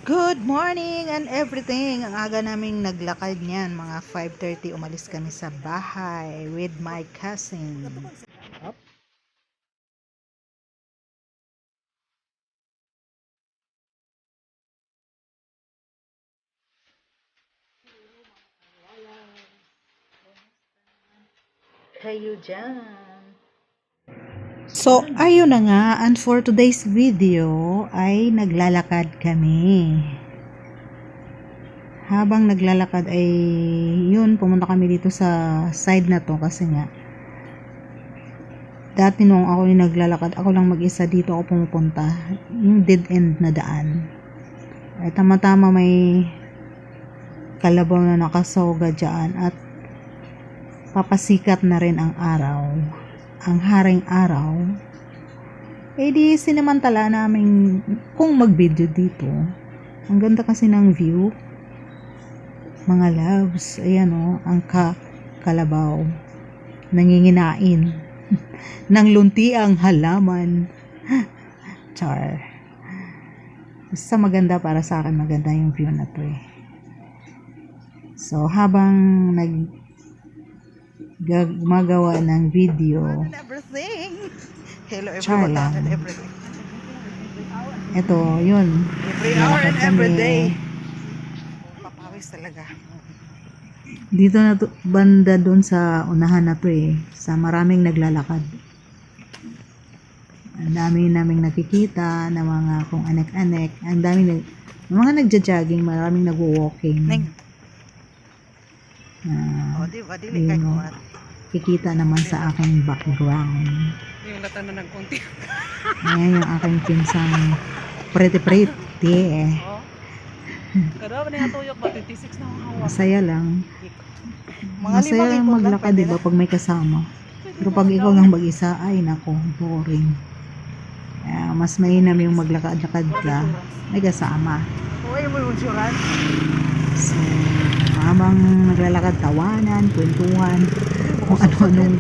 Good morning and everything. Ang aga naming naglakad niyan, mga 5:30 umalis kami sa bahay with my cousin. Up. Kayo dyan. So, ayun na nga, and for today's video ay naglalakad kami. Habang naglalakad ay yun, pumunta kami dito sa side na to kasi nga dati nung ako yung naglalakad, ako lang mag-isa dito ako pumupunta, yung dead end na daan. Ay tama-tama may kalabaw na nakasoga dyan at papasikat na rin ang araw, ang haring araw. Eh di sinamantala namin kung mag-video dito. Ang ganda kasi ng view. Mga loves, ayan o, ang kalabaw. Nanginginain. Nang luntiang halaman. Char. Basta maganda para sa akin, maganda yung view na to eh. So, habang gumagawa ng video, Hello char everyone lang. and everything. Ito, yun. Every hour and every Kami. day. Papawis talaga. Dito na to, banda doon sa unahan na to eh. Sa maraming naglalakad. Ang dami naming nakikita na mga kung anek-anek. Ang dami mga nagja-jogging, maraming nagwo-walking. Ning. Ah, O, di ba? Dili kay yun, kuwan. kikita naman sa aking background. Yung lata na ng konti. Ayan yung aking pinsang pretty eh. Oh. Kada ba nga tuyok ba 26 na ang hawak. Masaya lang. Masaya lang limang maglakad, di ba, pag may kasama. Pero pag ikaw lang mag-isa, ay nako, boring. Kaya mas mainam yung maglakad-lakad ka, may kasama. Uy, mo yung suran. So, habang naglalakad, tawanan, kwentuhan, kung ano-anong,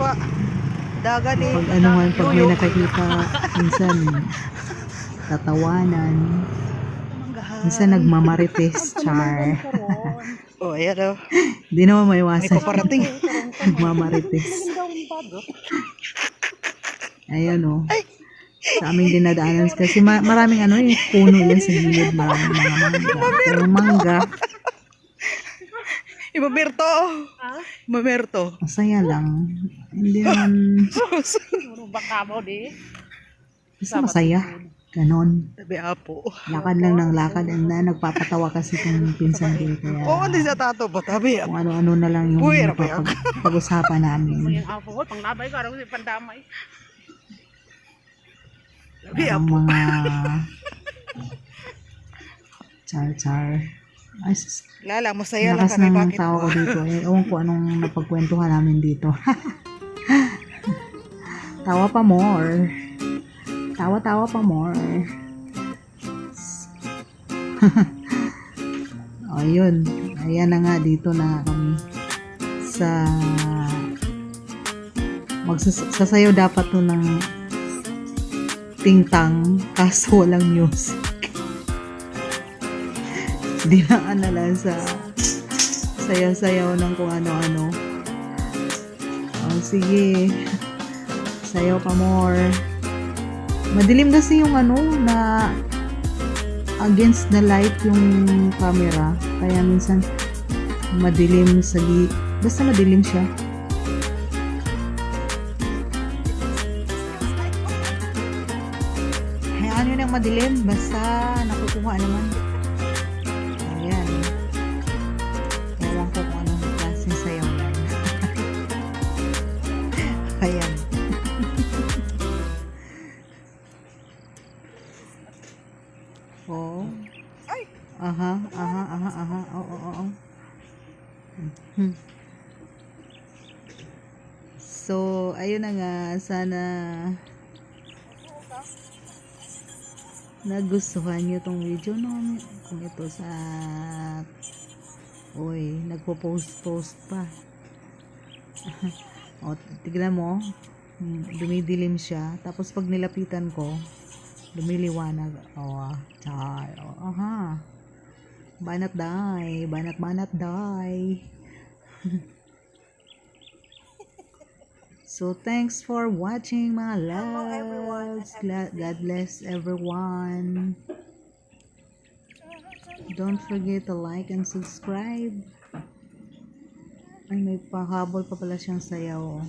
Dagan eh. pag anuhan, pag may nakakita, minsan, tatawanan, minsan nagmamarites, char. Oh, ayan o. Di naman May maiwasan, paparating. nagmamarites. Ayan o. Sa aming dinadaanan kasi maraming ano yung puno yan sa gilid, maraming mga mangga. Pero mangga, Imamerto. Imamerto. masaya lang. Hindi naman, Baka mo di. basta masaya. Ganon. Tabi apo. Lakad lang ng lakad and nagpapatawa kasi kung pinsan ko. Kaya Oo, hindi sa tato ba? Tabi apo. kung ano-ano na lang yung Uy, ano ba yan? pag-usapan namin. Yung apo ko, pang labay ka, araw pandamay. Tabi Ang apo. mga char-char. Ay, sus. Lala, masaya lang Lakas kami. ng Bakit tao ko po? dito. Eh, ewan ko anong napagkwentuhan namin dito. Tawa pa more. Tawa-tawa pa more. O, yun. Ayan na nga, dito na kami sa sasayaw dapat to ng tingtang kaso walang music. Dinaan na lang sa sayaw-sayaw ng kung ano-ano. O, sige. Sayaw pa more. Madilim kasi yung ano na against the light yung camera. Kaya minsan madilim sa basta madilim siya. Hayaan yun ang madilim. Basta nakukuha naman. Ayan. Ewan ko kung anong klaseng sayaw yan. Ayan. Oh. Aha. Oo. So, ayun na nga. Sana nagustuhan nyo tong video, no? Kung ito sa nagpo-post pa. O, tignan mo. Dumidilim siya. Tapos pag nilapitan ko, lumiliwanag. Oh, char. Oh, aha. Banat die. Banat die. So, thanks for watching mga loves. God bless everyone. Don't forget to like and subscribe. Ay, may pahabol pa pala siyang sayaw.